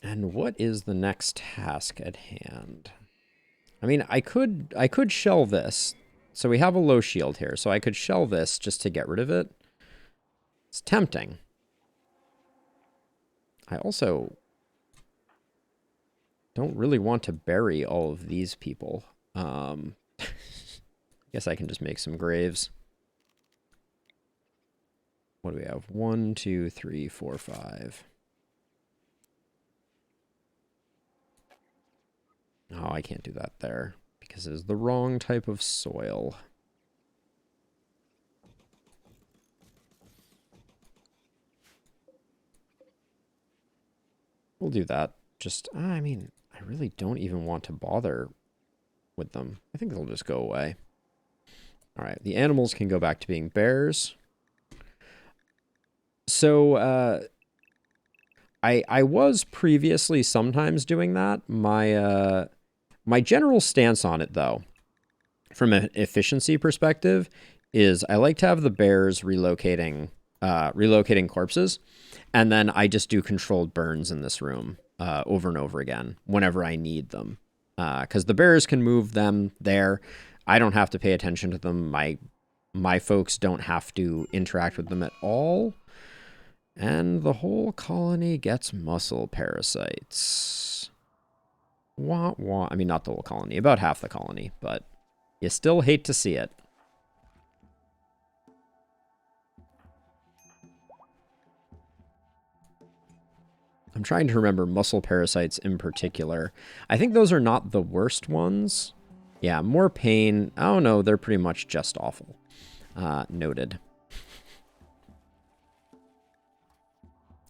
And what is the next task at hand? I mean, I could shell this. So we have a low shield here, so I could shell this just to get rid of it. It's tempting. I also don't really want to bury all of these people. I guess I can just make some graves. What do we have? 1, 2, 3, 4, 5. Oh, I can't do that there because it is the wrong type of soil. We'll do that. Just, I mean, I really don't even want to bother with them. I think they'll just go away. All right, the animals can go back to being bears. So, I was previously sometimes doing that. My general stance on it, though, from an efficiency perspective, is I like to have the bears relocating corpses, and then I just do controlled burns in this room over and over again whenever I need them. Because the bears can move them there. I don't have to pay attention to them. My folks don't have to interact with them at all. And the whole colony gets muscle parasites. Wah, wah. I mean, not the whole colony, about half the colony, but you still hate to see it. I'm trying to remember muscle parasites in particular. I think those are not the worst ones. Yeah, more pain. Oh no, they're pretty much just awful. Noted.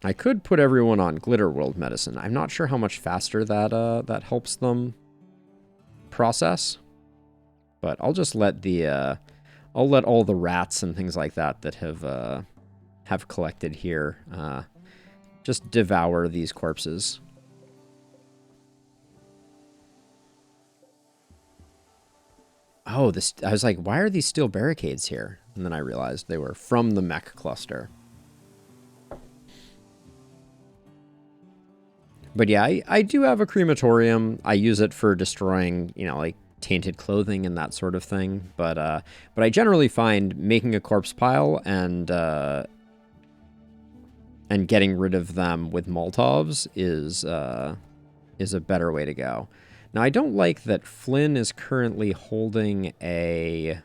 I could put everyone on Glitter World medicine. I'm not sure how much faster that helps them process, but I'll just let I'll let all the rats and things like that have collected here just devour these corpses. Oh, I was like, why are these steel barricades here? And then I realized they were from the mech cluster. But yeah, I do have a crematorium. I use it for destroying, like tainted clothing and that sort of thing. But I generally find making a corpse pile and getting rid of them with Molotovs is a better way to go. Now, I don't like that Flynn is currently holding a...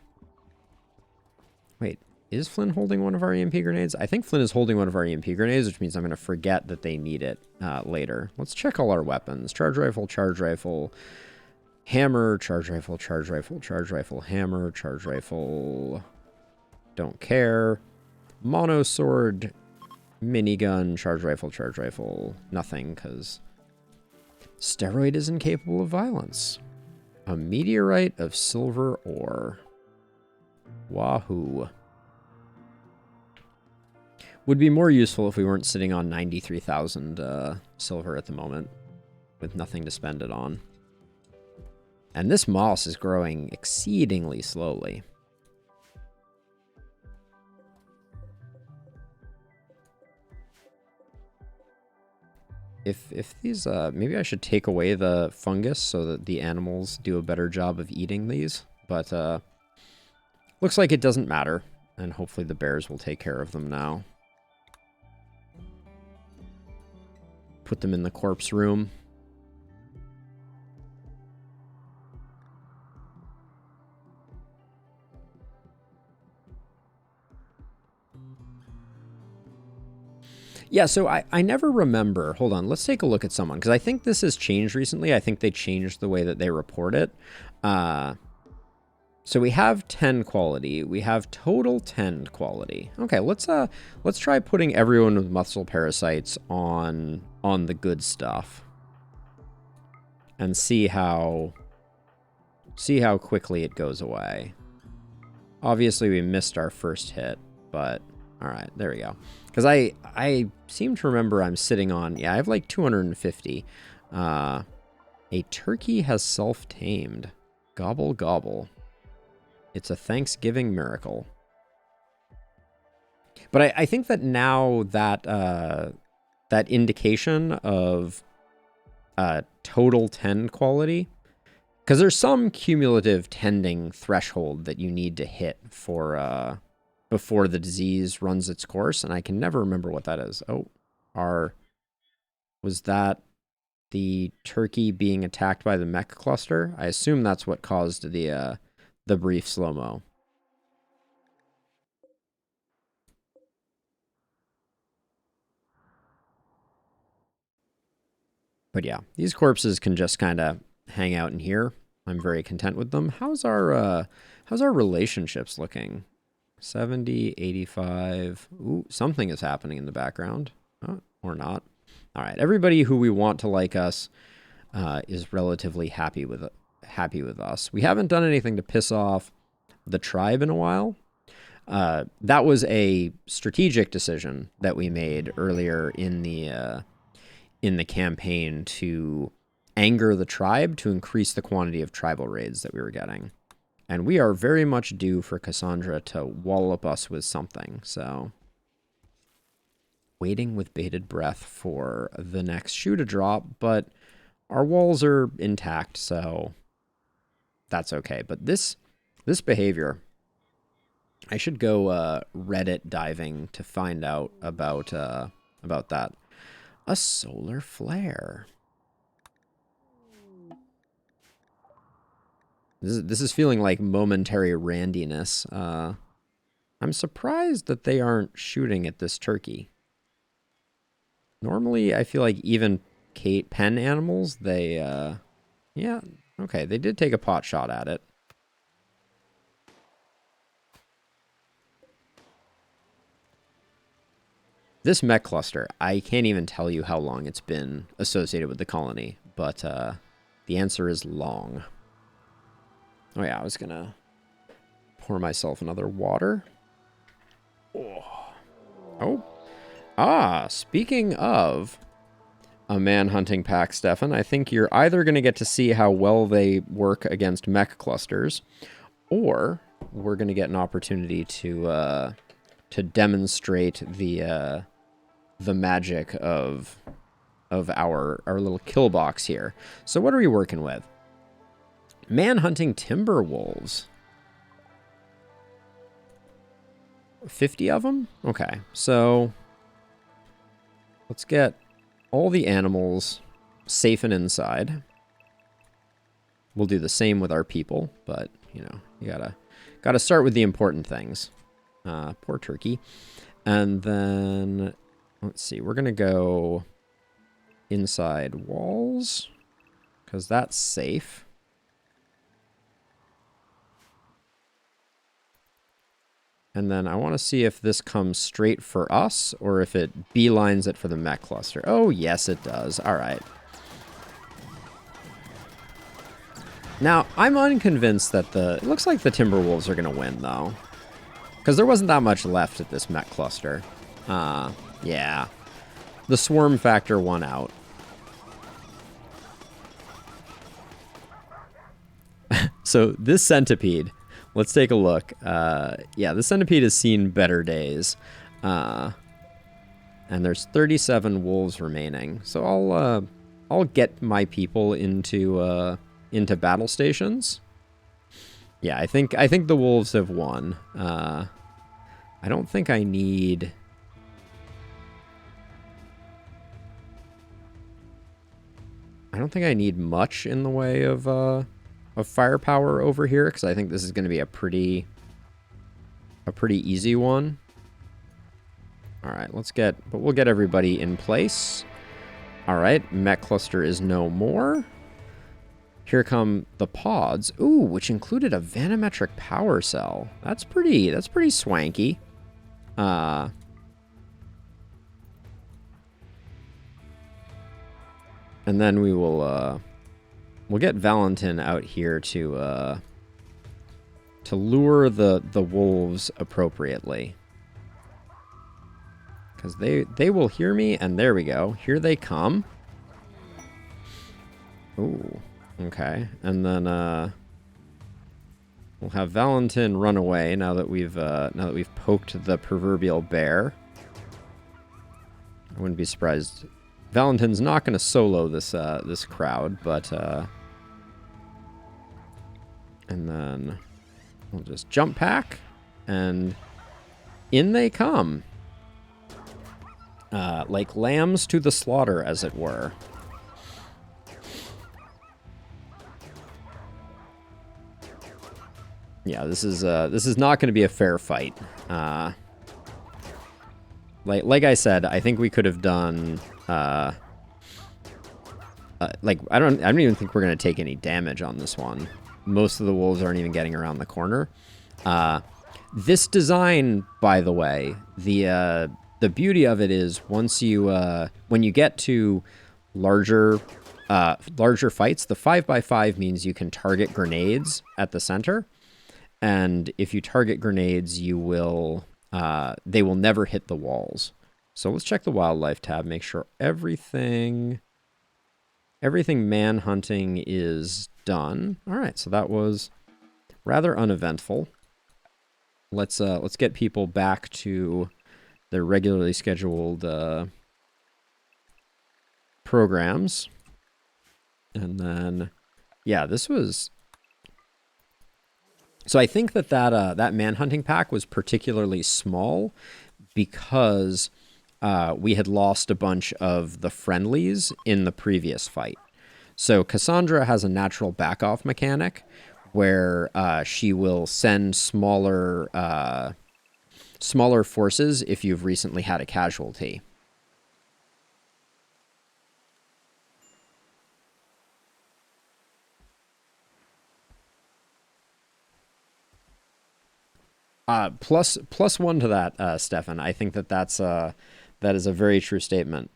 Wait, is Flynn holding one of our EMP grenades? I think Flynn is holding one of our EMP grenades, which means I'm going to forget that they need it later. Let's check all our weapons. Charge rifle, hammer, charge rifle, hammer, charge rifle. Don't care. Mono sword, minigun, charge rifle. Nothing, because steroid is incapable of violence. A meteorite of silver ore. Wahoo. Would be more useful if we weren't sitting on 93,000 silver at the moment with nothing to spend it on. And this moss is growing exceedingly slowly. If these, maybe I should take away the fungus so that the animals do a better job of eating these. But looks like it doesn't matter. And hopefully the bears will take care of them now. Put them in the corpse room. Yeah, so I never remember. Hold on, let's take a look at someone, because I think this has changed recently. I think they changed the way that they report it. So we have 10 quality. We have total 10 quality. Okay, let's try putting everyone with muscle parasites on the good stuff. And see how quickly it goes away. Obviously we missed our first hit, but all right, there we go. Because I seem to remember I'm sitting on, yeah, I have like 250. A turkey has self-tamed. Gobble, gobble. It's a Thanksgiving miracle. But I think that now that that indication of total tend quality. Because there's some cumulative tending threshold that you need to hit for before the disease runs its course, and I can never remember what that is. Oh, was that the turkey being attacked by the mech cluster? I assume that's what caused the brief slow-mo. But yeah, these corpses can just kind of hang out in here. I'm very content with them. How's our relationships looking? 70, 85. Ooh, something is happening in the background. Oh, or not. All right, everybody who we want to like us is relatively happy with us. We haven't done anything to piss off the tribe in a while. That was a strategic decision that we made earlier in the campaign to anger the tribe to increase the quantity of tribal raids that we were getting. And we are very much due for Cassandra to wallop us with something, so... Waiting with bated breath for the next shoe to drop, but our walls are intact, so that's okay. But this behavior, I should go Reddit diving to find out about that. A solar flare. This is feeling like momentary randiness. I'm surprised that they aren't shooting at this turkey. Normally, I feel like even pen animals, they, yeah, okay, they did take a pot shot at it. This mech cluster, I can't even tell you how long it's been associated with the colony, but the answer is long. Oh yeah, I was gonna pour myself another water. Oh. Ah, speaking of a man-hunting pack, Stefan, I think you're either going to get to see how well they work against mech clusters, or we're going to get an opportunity to demonstrate the magic of our little kill box here. So what are we working with? Man-hunting timber wolves. 50 of them? Okay, so... let's get all the animals safe and inside. We'll do the same with our people, but, you know, you gotta start with the important things. Poor turkey. And then, let's see, we're gonna go inside walls, because that's safe. And then I want to see if this comes straight for us or if it beelines it for the mech cluster. Oh, yes, it does. All right. Now, I'm unconvinced that it looks like the Timberwolves are going to win, though. Because there wasn't that much left at this mech cluster. Yeah. The swarm factor won out. So, this centipede... let's take a look. Yeah, the centipede has seen better days. And there's 37 wolves remaining. So I'll get my people into battle stations. Yeah, I think the wolves have won. I don't think I need... I don't think I need much in the way of firepower over here, because I think this is going to be a pretty easy one. All right, we'll get everybody in place. All right, mech cluster is no more. Here come the pods. Ooh, which included a vanometric power cell. That's pretty swanky. And then we'll get Valentin out here to lure the wolves appropriately. Because they will hear me, and there we go. Here they come. Ooh, okay. And then we'll have Valentin run away now that we've poked the proverbial bear. I wouldn't be surprised Valentin's not going to solo this this crowd, but and then we'll just jump pack, and in they come, like lambs to the slaughter, as it were. Yeah, this is not going to be a fair fight. Like I said, I think we could have done. Like I don't even think we're going to take any damage on this one. Most of the wolves aren't even getting around the corner. This design, by the way, the beauty of it is once you when you get to larger fights, the 5x5 means you can target grenades at the center. And if you target grenades, you will they will never hit the walls. So let's check the wildlife tab, make sure everything man-hunting is done. All right, so that was rather uneventful. Let's get people back to their regularly scheduled programs. And then, yeah, this was... So I think that that manhunting pack was particularly small because we had lost a bunch of the friendlies in the previous fight. So Cassandra has a natural back-off mechanic where she will send smaller forces if you've recently had a casualty. Plus one to that, Stefan. I think that is a very true statement.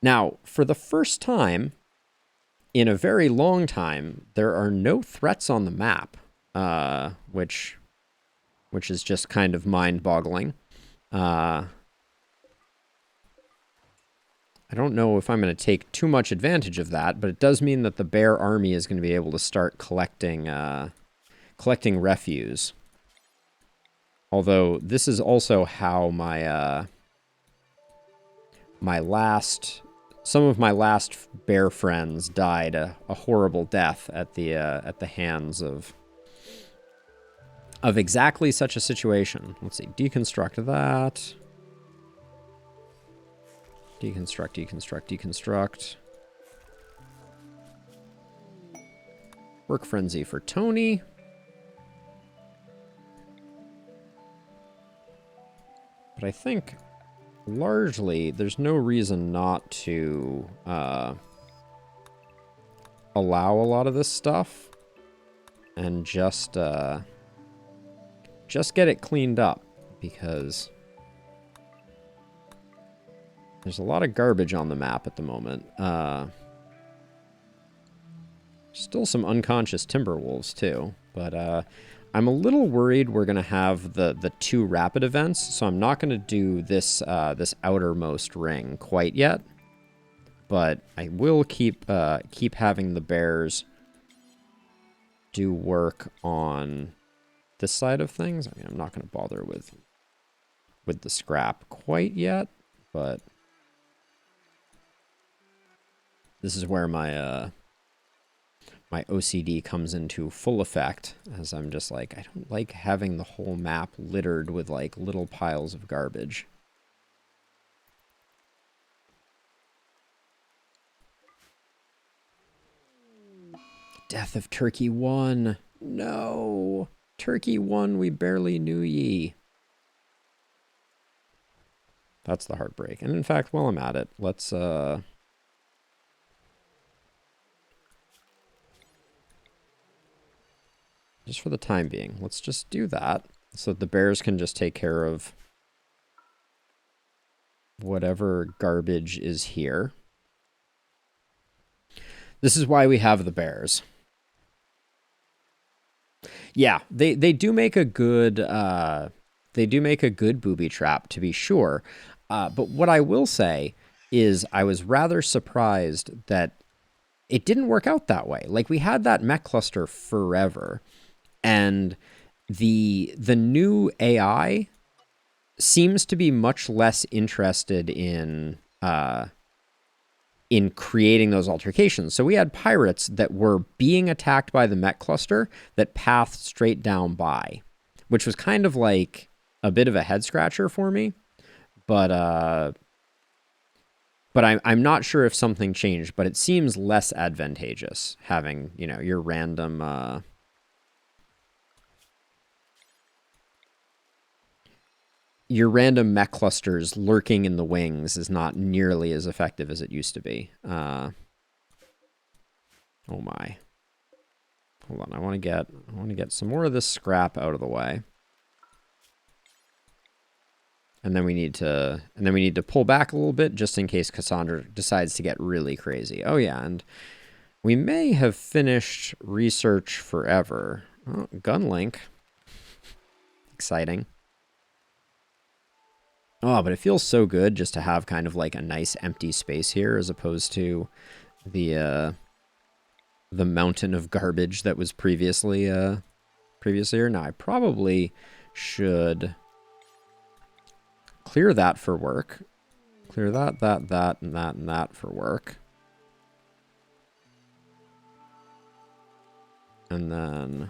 Now, for the first time in a very long time, there are no threats on the map, which is just kind of mind-boggling. I don't know if I'm going to take too much advantage of that, but it does mean that the bear army is going to be able to start collecting refuse. Although this is also how some of my last bear friends died a horrible death at the hands of exactly such a situation. Let's see, deconstruct that. Deconstruct. Work frenzy for Tony. But I think, largely, there's no reason not to allow a lot of this stuff and just get it cleaned up, because there's a lot of garbage on the map at the moment. Still some unconscious timber wolves, too, but I'm a little worried we're going to have the two rapid events, so I'm not going to do this this outermost ring quite yet. But I will keep having the bears do work on this side of things. I mean, I'm not going to bother with the scrap quite yet, but this is where my my OCD comes into full effect, as I'm just like, I don't like having the whole map littered with like little piles of garbage. Death of Turkey 1. No. Turkey 1, we barely knew ye. That's the heartbreak. And in fact, while I'm at it, let's just for the time being, let's just do that so that the bears can just take care of whatever garbage is here. This is why we have the bears. Yeah, they do make a good booby trap, to be sure. But what I will say is I was rather surprised that it didn't work out that way. Like, we had that mech cluster forever. And the new AI seems to be much less interested in in creating those altercations. So we had pirates that were being attacked by the mech cluster that pathed straight down by, which was kind of like a bit of a head scratcher for me. But I'm not sure if something changed, but it seems less advantageous having, you know, your random mech clusters lurking in the wings is not nearly as effective as it used to be. Oh my. Hold on, I want to get some more of this scrap out of the way. And then we need to pull back a little bit just in case Cassandra decides to get really crazy. Oh yeah, and we may have finished research forever. Oh, gun link. Exciting. Oh, but it feels so good just to have kind of like a nice empty space here as opposed to the mountain of garbage that was previously here. Now I probably should clear that for work. Clear that, and that for work. And then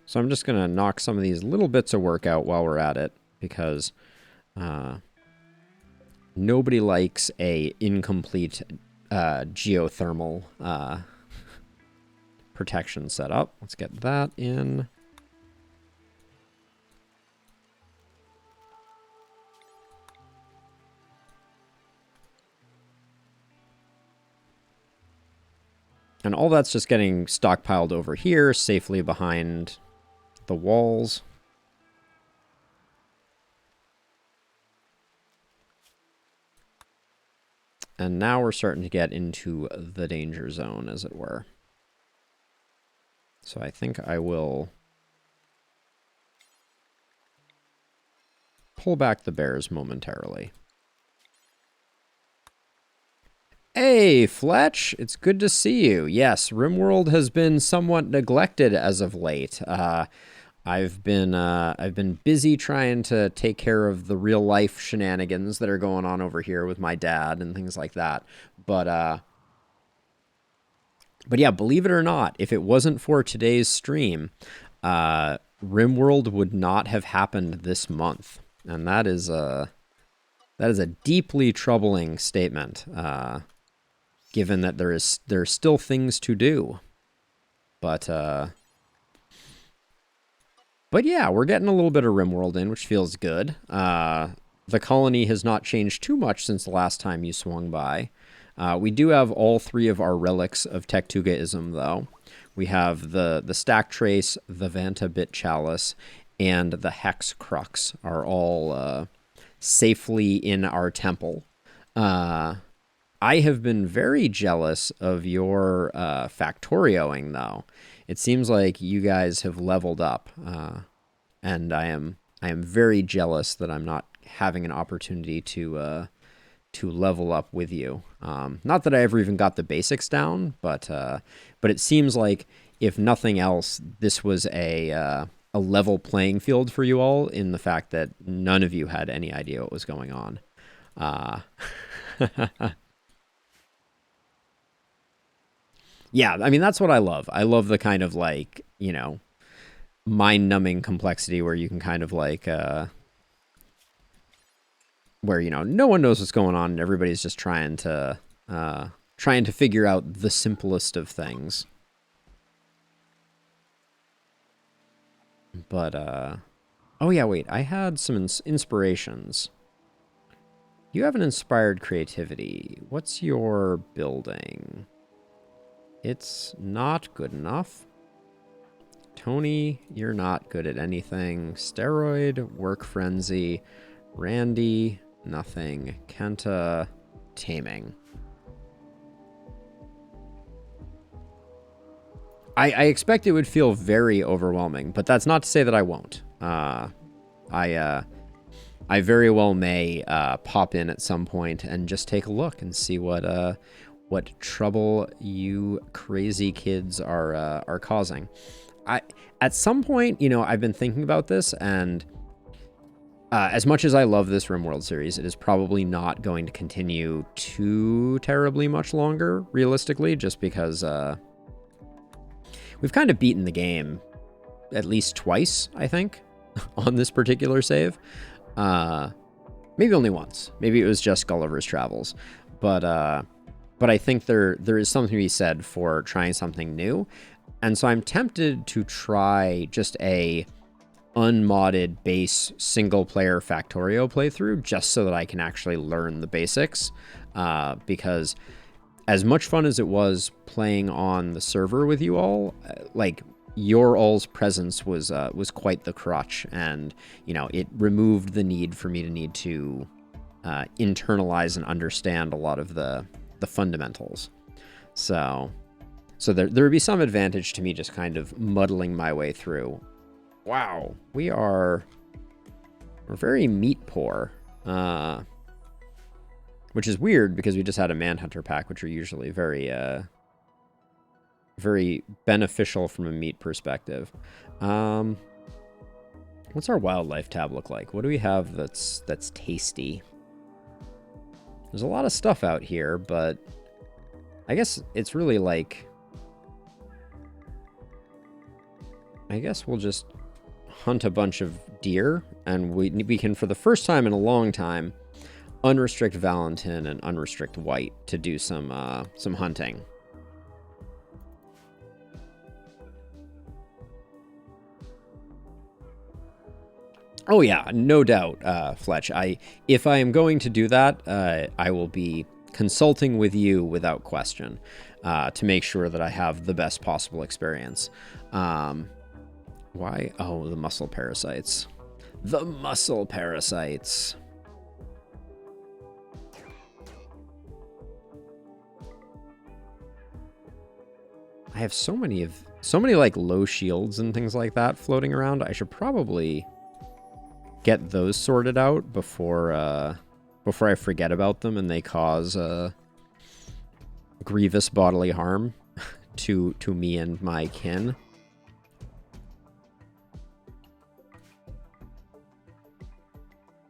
so I'm just going to knock some of these little bits of work out while we're at it, because nobody likes a incomplete geothermal protection setup. Let's get that in. And all that's just getting stockpiled over here, safely behind the walls. And now we're starting to get into the danger zone, as it were. So I think I will pull back the bears momentarily. Hey, Fletch, it's good to see you. Yes, RimWorld has been somewhat neglected as of late. I've been busy trying to take care of the real life shenanigans that are going on over here with my dad and things like that. But yeah, believe it or not, if it wasn't for today's stream, RimWorld would not have happened this month, and that is a deeply troubling statement. Given that there are still things to do, but yeah, we're getting a little bit of RimWorld in, which feels good. The colony has not changed too much since the last time you swung by. We do have all three of our relics of Tektugaism, though. We have the Stack Trace, the Vanta Bit Chalice, and the Hex Crux are all safely in our temple. I have been very jealous of your Factorioing, though. It seems like you guys have leveled up, and I am very jealous that I'm not having an opportunity to level up with you. Not that I ever even got the basics down, but it seems like if nothing else, this was a level playing field for you all in the fact that none of you had any idea what was going on. Yeah, I mean, that's what I love. I love the kind of, like, you know, mind-numbing complexity where you can kind of, like, where, you know, no one knows what's going on and everybody's just trying to figure out the simplest of things. But, oh yeah, wait, I had some inspirations. You have an inspired creativity. What's your building? It's not good enough. Tony, you're not good at anything. Steroid, Work Frenzy, Randy, nothing. Kenta, Taming. I expect it would feel very overwhelming, but that's not to say that I won't. I very well may pop in at some point and just take a look and see what trouble you crazy kids are causing. At some point, you know, I've been thinking about this, and As much as I love this RimWorld series, it is probably not going to continue too terribly much longer, realistically, just because we've kind of beaten the game at least twice, I think, on this particular save. Maybe only once. Maybe it was just Gulliver's Travels. But I think there is something to be said for trying something new. And so I'm tempted to try just a unmodded base single player Factorio playthrough just so that I can actually learn the basics. Because as much fun as it was playing on the server with you all, like your all's presence was quite the crutch, and you know, it removed the need for me to need to internalize and understand a lot of the fundamentals. So there would be some advantage to me just kind of muddling my way through. Wow, we're very meat poor, which is weird because we just had a Manhunter pack, which are usually very very beneficial from a meat perspective. What's our wildlife tab look like? What do we have that's tasty? There's a lot of stuff out here, but I guess it's really like, I guess we'll just hunt a bunch of deer, and we can, for the first time in a long time, unrestrict Valentin and unrestrict White to do some hunting. Oh yeah, no doubt, Fletch. If I am going to do that, I will be consulting with you without question, to make sure that I have the best possible experience. Why? Oh, the muscle parasites. The muscle parasites. I have so many like low shields and things like that floating around. I should probably get those sorted out before I forget about them and they cause grievous bodily harm to me and my kin.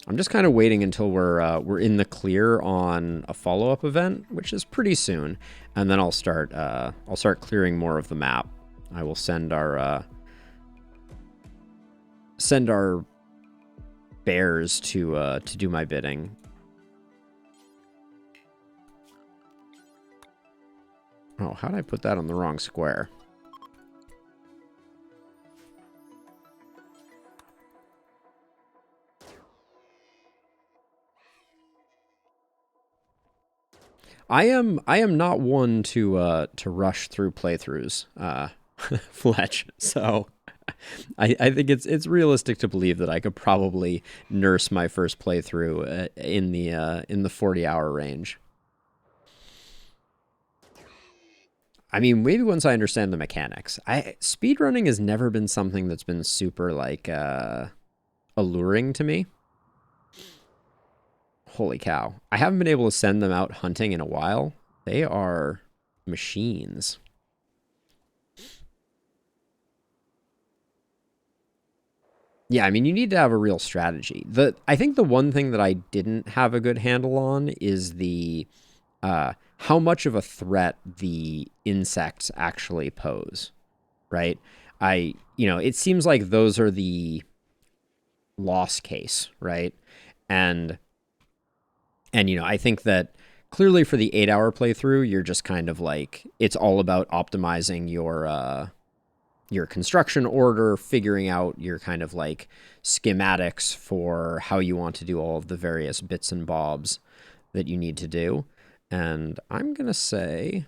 I'm just kind of waiting until we're in the clear on a follow-up event, which is pretty soon, and then I'll start clearing more of the map. I will send our bears to do my bidding. Oh, how did I put that on the wrong square? I am not one to rush through playthroughs, Fletch. So I think it's realistic to believe that I could probably nurse my first playthrough in the 40-hour range. I mean, maybe once I understand the mechanics. Speedrunning has never been something that's been super like alluring to me. Holy cow. I haven't been able to send them out hunting in a while. They are machines. Yeah, I mean, you need to have a real strategy. I think the one thing that I didn't have a good handle on is the how much of a threat the insects actually pose, right? It seems like those are the loss case, right? And I think that clearly for the 8-hour playthrough, you're just kind of like, it's all about optimizing your construction order, figuring out your kind of like schematics for how you want to do all of the various bits and bobs that you need to do. And I'm going to say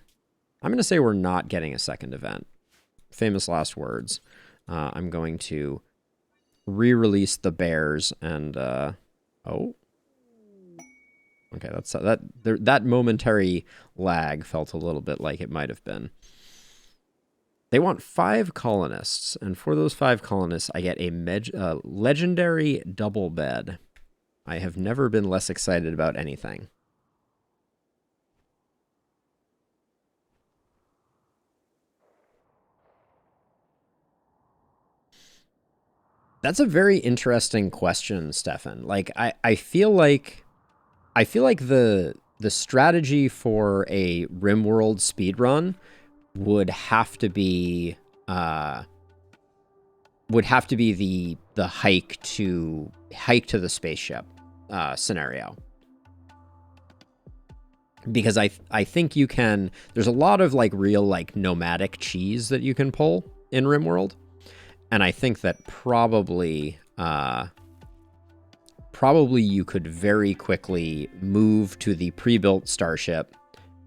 we're not getting a second event. Famous last words. I'm going to re-release the bears and, oh, okay, that momentary lag felt a little bit like it might have been. They want 5 colonists, and for those 5 colonists, I get a legendary double bed. I have never been less excited about anything. That's a very interesting question, Stefan. Like I feel like the strategy for a RimWorld speedrun would have to be the hike to the spaceship scenario. Because I think you can, there's a lot of like real like nomadic cheese that you can pull in RimWorld. And I think that probably you could very quickly move to the pre-built starship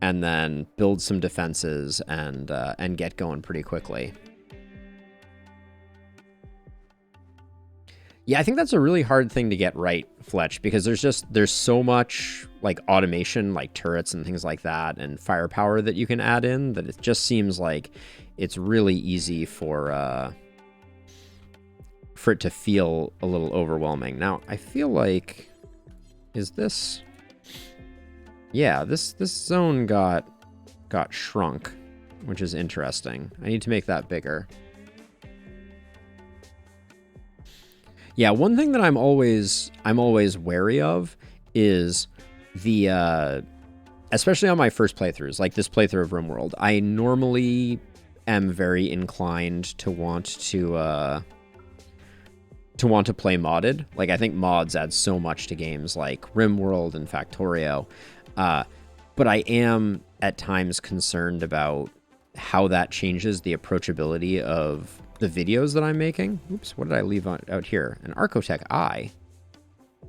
and then build some defenses and get going pretty quickly. Yeah, I think that's a really hard thing to get right, Fletch, because there's so much like automation, like turrets and things like that, and firepower that you can add in that it just seems like it's really easy for it to feel a little overwhelming. Now, I feel like, is this? Yeah, this zone got shrunk, which is interesting. I need to make that bigger. Yeah, one thing that I'm always wary of is the especially on my first playthroughs, like this playthrough of RimWorld, I normally am very inclined to want to play modded. Like, I think mods add so much to games like RimWorld and Factorio. But I am at times concerned about how that changes the approachability of the videos that I'm making. Oops, what did I leave out here? An Archotech Eye.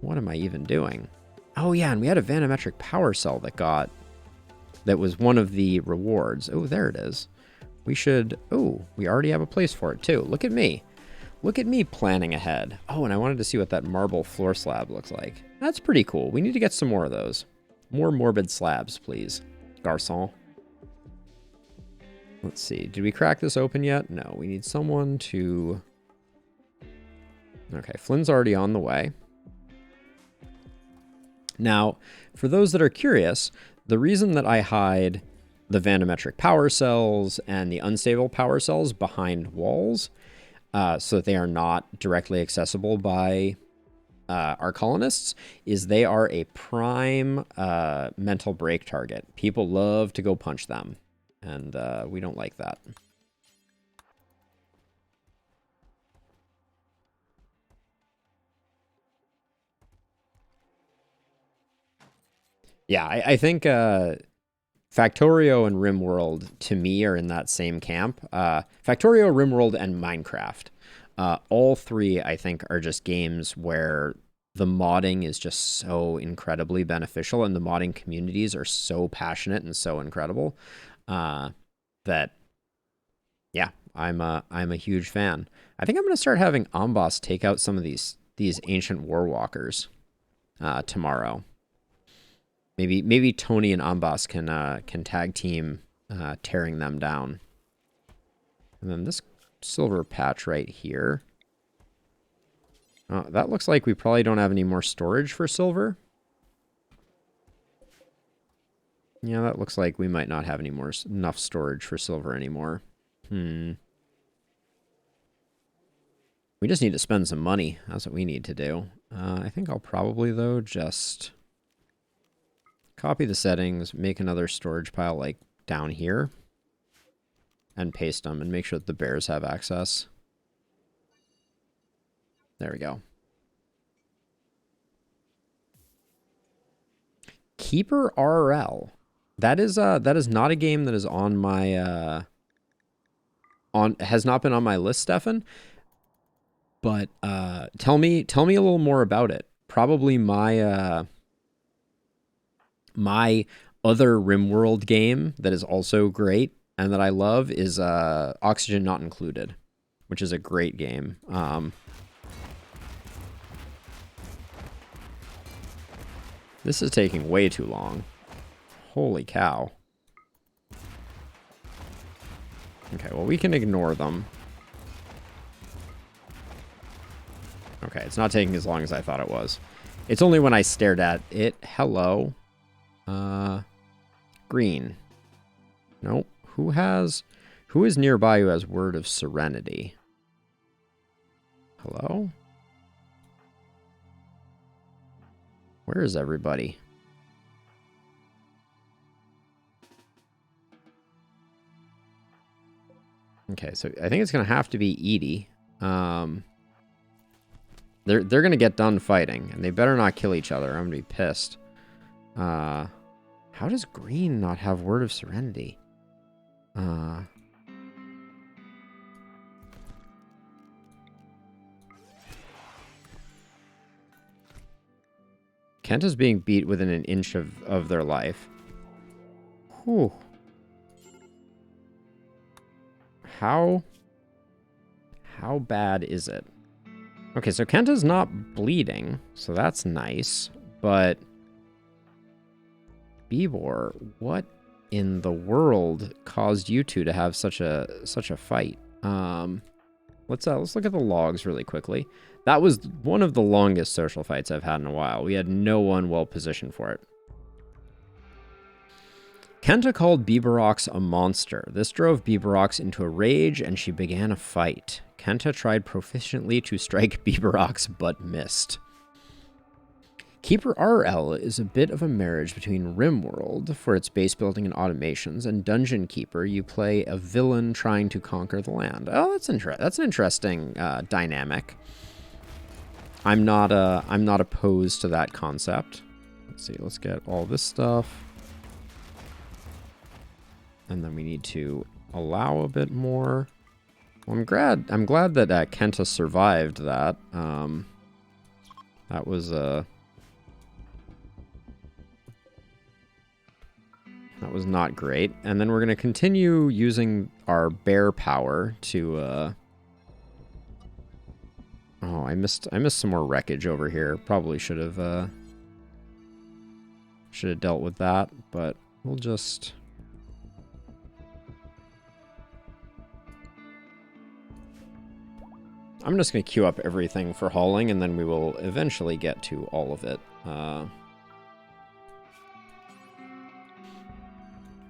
What am I even doing? Oh yeah, and we had a vanometric power cell that was one of the rewards. Oh, there it is. We already have a place for it too. Look at me. Look at me planning ahead. Oh, and I wanted to see what that marble floor slab looks like. That's pretty cool. We need to get some more of those. More morbid slabs, please. Garçon. Let's see. Did we crack this open yet? No, we need someone to... Okay, Flynn's already on the way. Now, for those that are curious, the reason that I hide the vanometric power cells and the unstable power cells behind walls so that they are not directly accessible by our colonists is they are a prime mental break target. People love to go punch them, and we don't like that. Yeah, I think Factorio and RimWorld, to me, are in that same camp. Factorio, RimWorld, and Minecraft. All three, I think, are just games where the modding is just so incredibly beneficial, and the modding communities are so passionate and so incredible that, yeah, I'm a huge fan. I think I'm going to start having Amboss take out some of these ancient warwalkers tomorrow. Maybe Tony and Amboss can tag team tearing them down. And then this silver patch right here. That looks like we probably don't have any more storage for silver. Yeah, that looks like we might not have enough storage for silver anymore. We just need to spend some money. That's what we need to do. I think I'll probably, though, just copy the settings, make another storage pile like down here, and paste them and make sure that the bears have access. There we go. Keeper RL. That is not a game that is on my has not been on my list, Stefan. But tell me a little more about it. Probably my my other RimWorld game that is also great and that I love is Oxygen Not Included, which is a great game. This is taking way too long. Holy cow. Okay, well, we can ignore them. Okay, it's not taking as long as I thought it was. It's only when I stared at it. Hello. Green. Nope. Who is nearby who has Word of Serenity? Hello? Where is everybody? Okay, so I think it's going to have to be Edie. They're going to get done fighting, and they better not kill each other. I'm going to be pissed. How does Green not have Word of Serenity? Kent is being beat within an inch of their life. Whew. How bad is it? Okay, so Kenta's not bleeding, so that's nice. But Bibor, what in the world caused you two to have such a fight? Let's look at the logs really quickly. That was one of the longest social fights I've had in a while. We had no one well positioned for it. Kenta called Biborox a monster. This drove Biborox into a rage, and she began a fight. Kenta tried proficiently to strike Biborox, but missed. Keeper RL is a bit of a marriage between RimWorld, for its base building and automations, and Dungeon Keeper. You play a villain trying to conquer the land. Oh, that's an interesting dynamic. I'm not opposed to that concept. Let's see. Let's get all this stuff. And then we need to allow a bit more. Well, I'm glad that Kenta survived that. That was not great. And then we're gonna continue using our bear power to. Oh, I missed some more wreckage over here. Probably should have dealt with that, but we'll just. I'm just going to queue up everything for hauling, and then we will eventually get to all of it.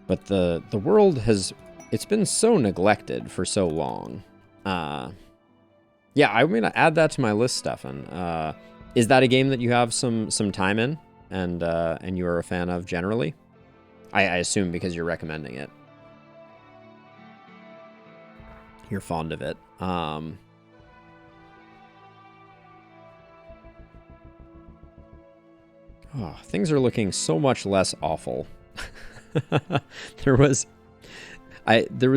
But the world it's been so neglected for so long. Yeah, I'm going to add that to my list, Stefan. Is that a game that you have some time in, and you're a fan of generally? I assume because you're recommending it. You're fond of it. Oh, things are looking so much less awful. There was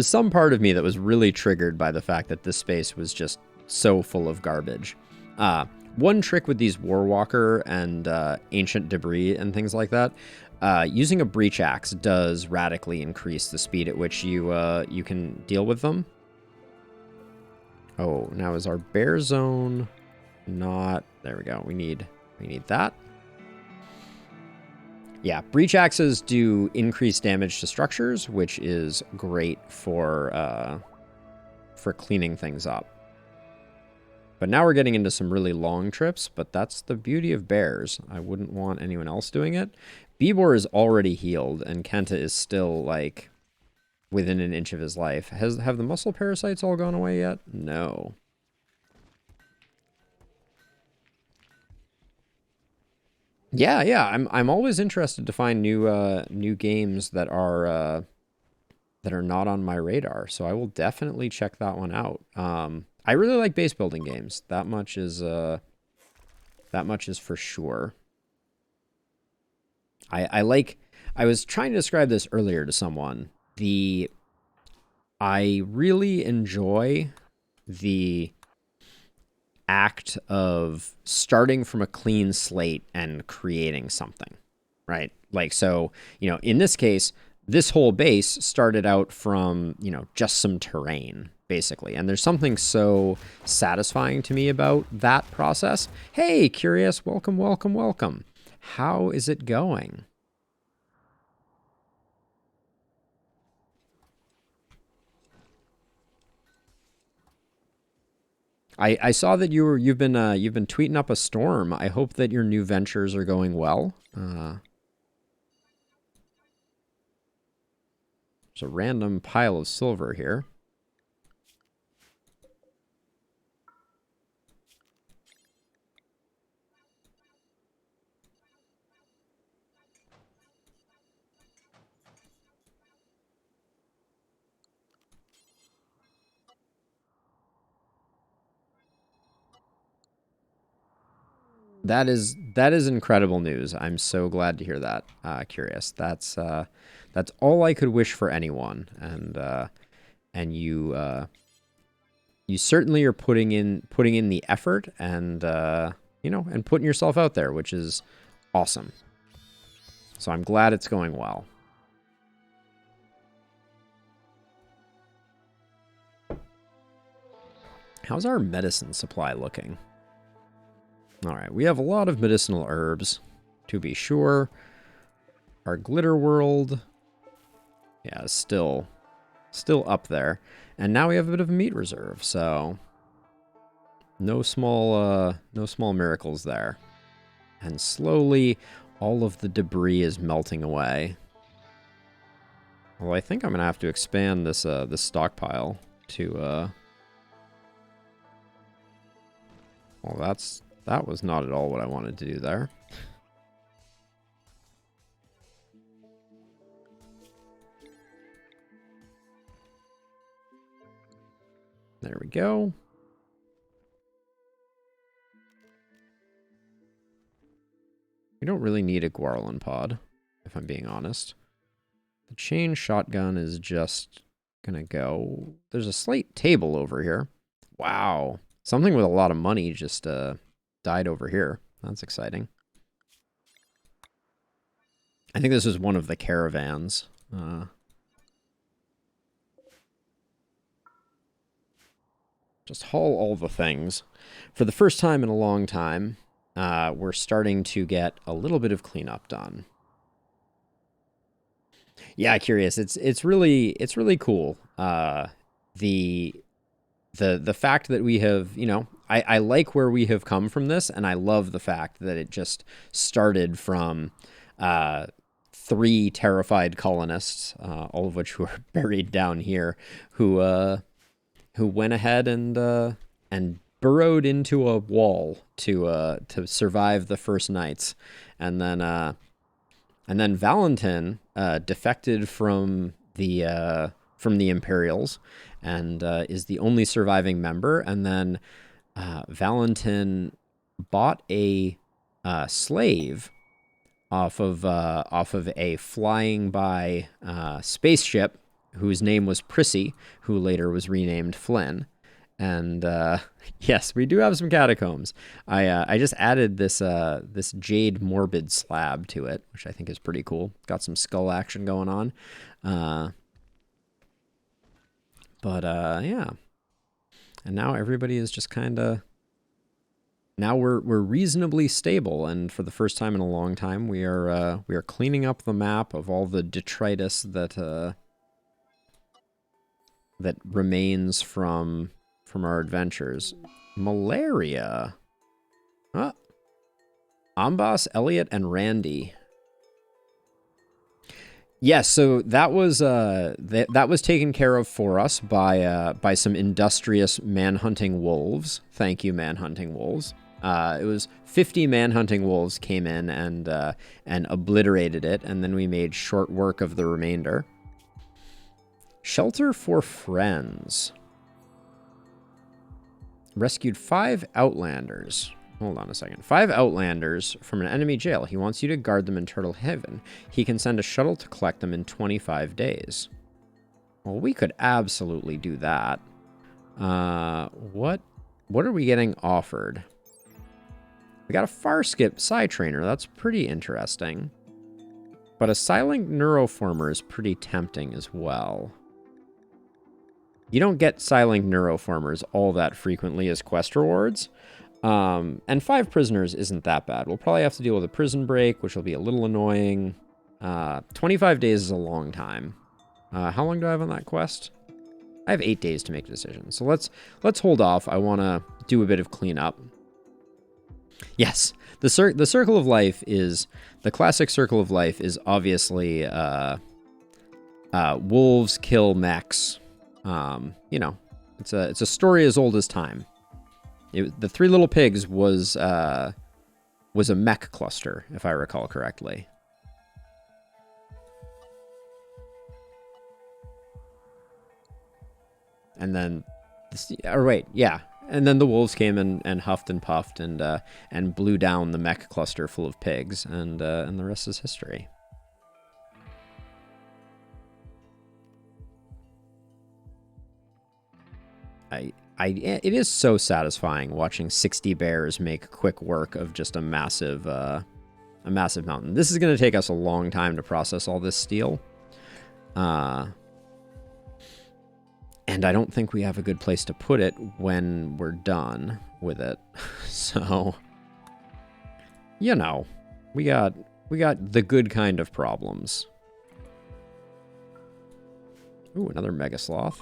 some part of me that was really triggered by the fact that this space was just so full of garbage. One trick with these Warwalker and ancient debris and things like that, using a breach axe does radically increase the speed at which you can deal with them. Oh, now is our bear zone not... There we go. We need that. Yeah, breach axes do increase damage to structures, which is great for cleaning things up. But now we're getting into some really long trips, but that's the beauty of bears. I wouldn't want anyone else doing it. Bibor is already healed, and Kenta is still, like, within an inch of his life. Have the muscle parasites all gone away yet? No. Yeah. I'm always interested to find new games that are not on my radar. So I will definitely check that one out. I really like base building games. That much is for sure. I was trying to describe this earlier to someone. I really enjoy the act of starting from a clean slate and creating something, right? Like, so, in this case, this whole base started out from, just some terrain, basically. And there's something so satisfying to me about that process. Hey, Curious, welcome. How is it going? I saw that you've been tweeting up a storm. I hope that your new ventures are going well. There's a random pile of silver here. that is incredible news. I'm so glad to hear that. Curious. That's all I could wish for anyone. And you certainly are putting in the effort and and putting yourself out there, which is awesome. So I'm glad it's going well. How's our medicine supply looking? All right, we have a lot of medicinal herbs, to be sure. Our glitter world, yeah, is still up there. And now we have a bit of a meat reserve, so no small miracles there. And slowly, all of the debris is melting away. Well, I think I'm gonna have to expand this this stockpile to. Well, that was not at all what I wanted to do there. There we go. We don't really need a Guarlin pod, if I'm being honest. The chain shotgun is just gonna go. There's a slate table over here. Wow. Something with a lot of money just died over here. That's exciting. I think this is one of the caravans. Just haul all the things. For the first time in a long time, we're starting to get a little bit of cleanup done. Yeah, curious. It's really cool. The fact that we have, I like where we have come from this, and I love the fact that it just started from 3 terrified colonists, all of which who are buried down here, who went ahead and burrowed into a wall to survive the first nights, and then Valentin defected from the Imperials and is the only surviving member. And then Valentin bought a slave off of a flying by spaceship whose name was Prissy, who later was renamed Flynn. And yes, we do have some catacombs. I just added this jade morbid slab to it, which I think is pretty cool. Got some skull action going on. Yeah. And now everybody is just kind of. Now we're reasonably stable, and for the first time in a long time, we are cleaning up the map of all the detritus that remains from our adventures. Malaria. Ambas, Elliot, and Randy. Yes, so that was that was taken care of for us by some industrious manhunting wolves. Thank you, manhunting wolves. It was 50 manhunting wolves came in and obliterated it, and then we made short work of the remainder. Shelter for friends. Rescued 5 outlanders. Hold on a second. 5 outlanders from an enemy jail. He wants you to guard them in Turtle Haven. He can send a shuttle to collect them in 25 days. Well, we could absolutely do that. What are we getting offered? We got a far skip Psy Trainer. That's pretty interesting. But a Silent Neuroformer is pretty tempting as well. You don't get Silent Neuroformers all that frequently as quest rewards. And 5 prisoners isn't that bad. We'll probably have to deal with a prison break, which will be a little annoying. 25 days is a long time. How long do I have on that quest? I have 8 days to make a decision. So let's hold off. I want to do a bit of cleanup. Yes, the Circle of Life is... The classic Circle of Life is obviously wolves kill mechs. It's a story as old as time. The Three Little Pigs was a mech cluster, if I recall correctly. And then, And then the wolves came and huffed and puffed and blew down the mech cluster full of pigs, and the rest is history. It is so satisfying watching 60 bears make quick work of just a massive mountain. This is going to take us a long time to process all this steel. And I don't think we have a good place to put it when we're done with it. So, you know, we got the good kind of problems. Ooh, another mega sloth.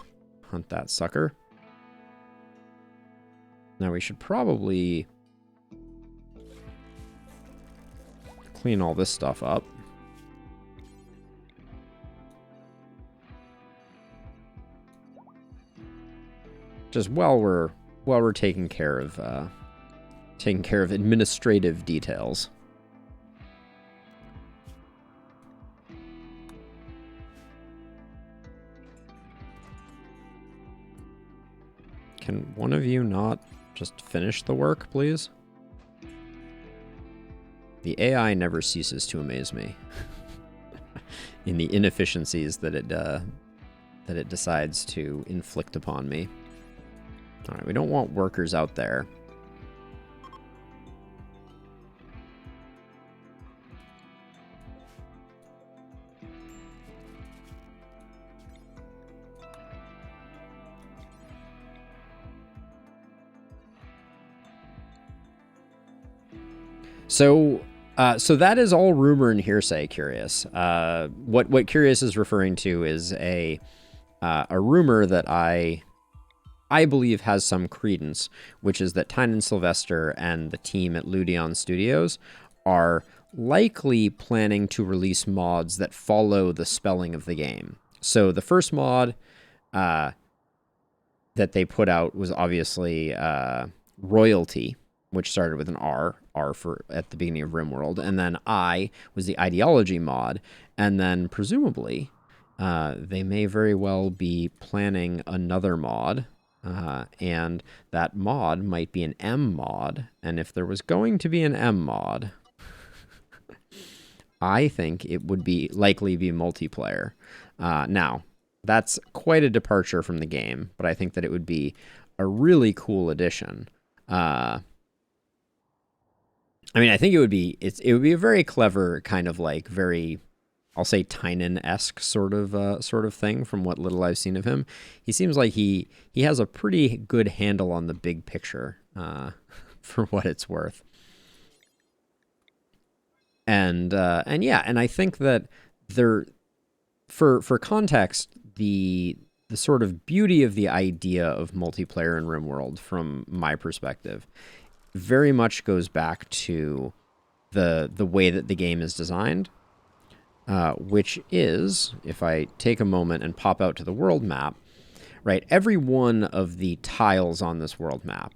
Hunt that sucker. Now we should probably clean all this stuff up. Just while we're taking care of administrative details. Can one of you not just finish the work, please? The AI never ceases to amaze me in the inefficiencies that it decides to inflict upon me. All right, we don't want workers out there. So that is all rumor and hearsay, Curious. What Curious is referring to is a rumor that I believe has some credence, which is that Tynan Sylvester and the team at Ludion Studios are likely planning to release mods that follow the spelling of the game. So the first mod that they put out was obviously Royalty, which started with an R for at the beginning of RimWorld, and then I was the Ideology mod, and then presumably they may very well be planning another mod, and that mod might be an M mod, and if there was going to be an M mod, I think it would likely be multiplayer. Now, that's quite a departure from the game, but I think that it would be a really cool addition. I mean, I think it would be a very clever kind of like very, I'll say Tynan-esque sort of thing from what little I've seen of him. He seems like he has a pretty good handle on the big picture, for what it's worth. And I think that for context, the sort of beauty of the idea of multiplayer in RimWorld, from my perspective, very much goes back to the way that the game is designed, which is, if I take a moment and pop out to the world map, right, every one of the tiles on this world map,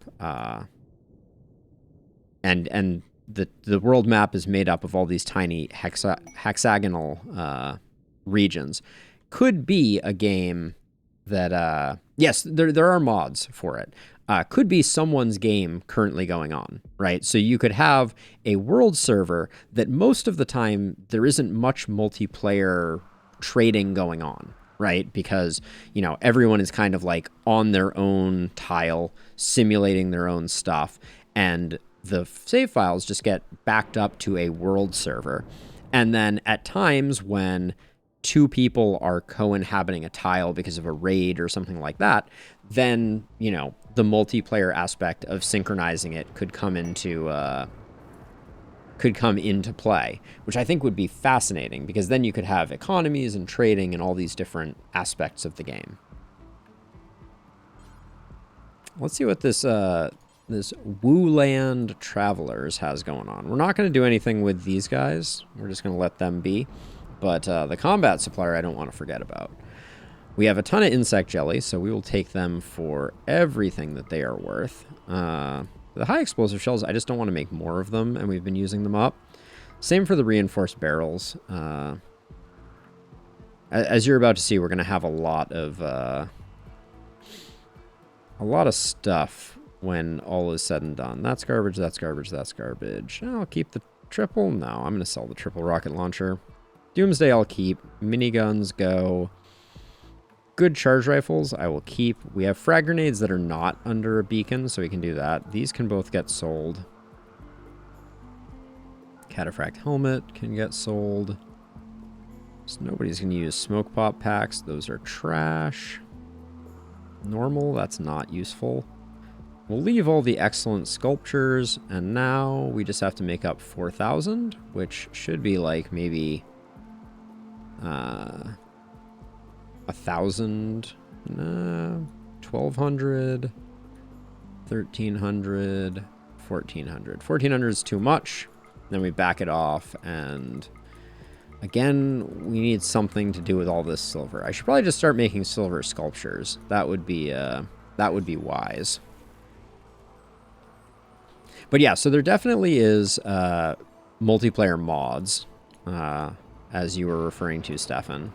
and the world map is made up of all these tiny hexagonal regions, could be a game that, yes, there are mods for it. Could be someone's game currently going on, right? So you could have a world server that most of the time there isn't much multiplayer trading going on, right? Because, you know, everyone is kind of like on their own tile, simulating their own stuff, and the save files just get backed up to a world server. And then at times when two people are co-inhabiting a tile because of a raid or something like that, then, you know, the multiplayer aspect of synchronizing it could come into play, which I think would be fascinating, because then you could have economies and trading and all these different aspects of the game. Let's see what this Wooland Travelers has going on. We're not going to do anything with these guys. We're just going to let them be. But the combat supplier I don't want to forget about. We have a ton of insect jelly, so we will take them for everything that they are worth. The high explosive shells, I just don't want to make more of them, and we've been using them up. Same for the reinforced barrels. As you're about to see, we're going to have a lot of stuff when all is said and done. That's garbage, that's garbage, that's garbage. I'll keep the triple. No, I'm going to sell the triple rocket launcher. Doomsday I'll keep. Miniguns go. Good charge rifles I will keep. We have frag grenades that are not under a beacon, so we can do that. These can both get sold. Cataphract helmet can get sold. So nobody's going to use smoke pop packs. Those are trash. Normal, that's not useful. We'll leave all the excellent sculptures, and now we just have to make up 4,000, which should be like maybe 1,000, 1,200, 1,300, 1,400. 1,400 is too much. Then we back it off, and again, we need something to do with all this silver. I should probably just start making silver sculptures. That would be wise. But yeah, so there definitely is multiplayer mods, as you were referring to, Stefan,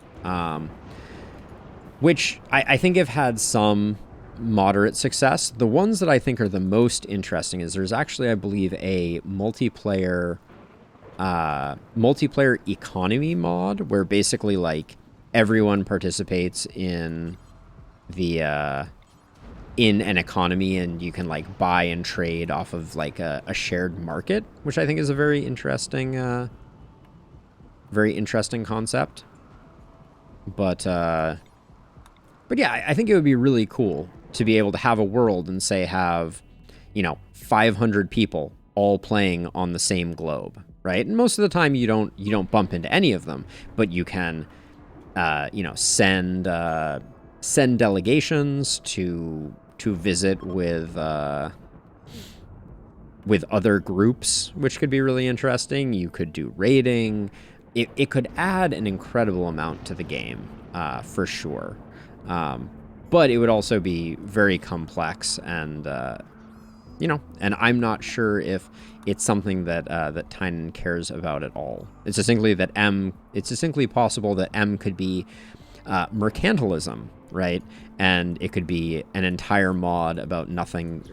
which I think have had some moderate success. The ones that I think are the most interesting is there's actually, I believe, a multiplayer economy mod where basically like everyone participates in the in an economy, and you can like buy and trade off of like a shared market, which I think is a very interesting concept. But yeah, I think it would be really cool to be able to have a world and say have, 500 people all playing on the same globe, right? And most of the time you don't bump into any of them, but you can, send delegations to visit with other groups, which could be really interesting. You could do raiding. It could add an incredible amount to the game, for sure. But it would also be very complex, and and I'm not sure if it's something that that Tynan cares about at all. It's distinctly possible that M could be mercantilism, right? And it could be an entire mod about nothing,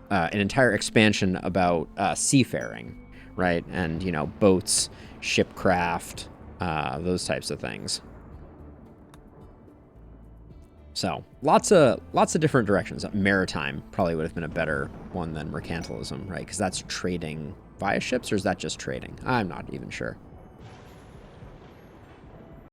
an entire expansion about seafaring, right? And boats, shipcraft, those types of things. So lots of different directions. Maritime probably would have been a better one than mercantilism, right? Because that's trading via ships, or is that just trading? I'm not even sure.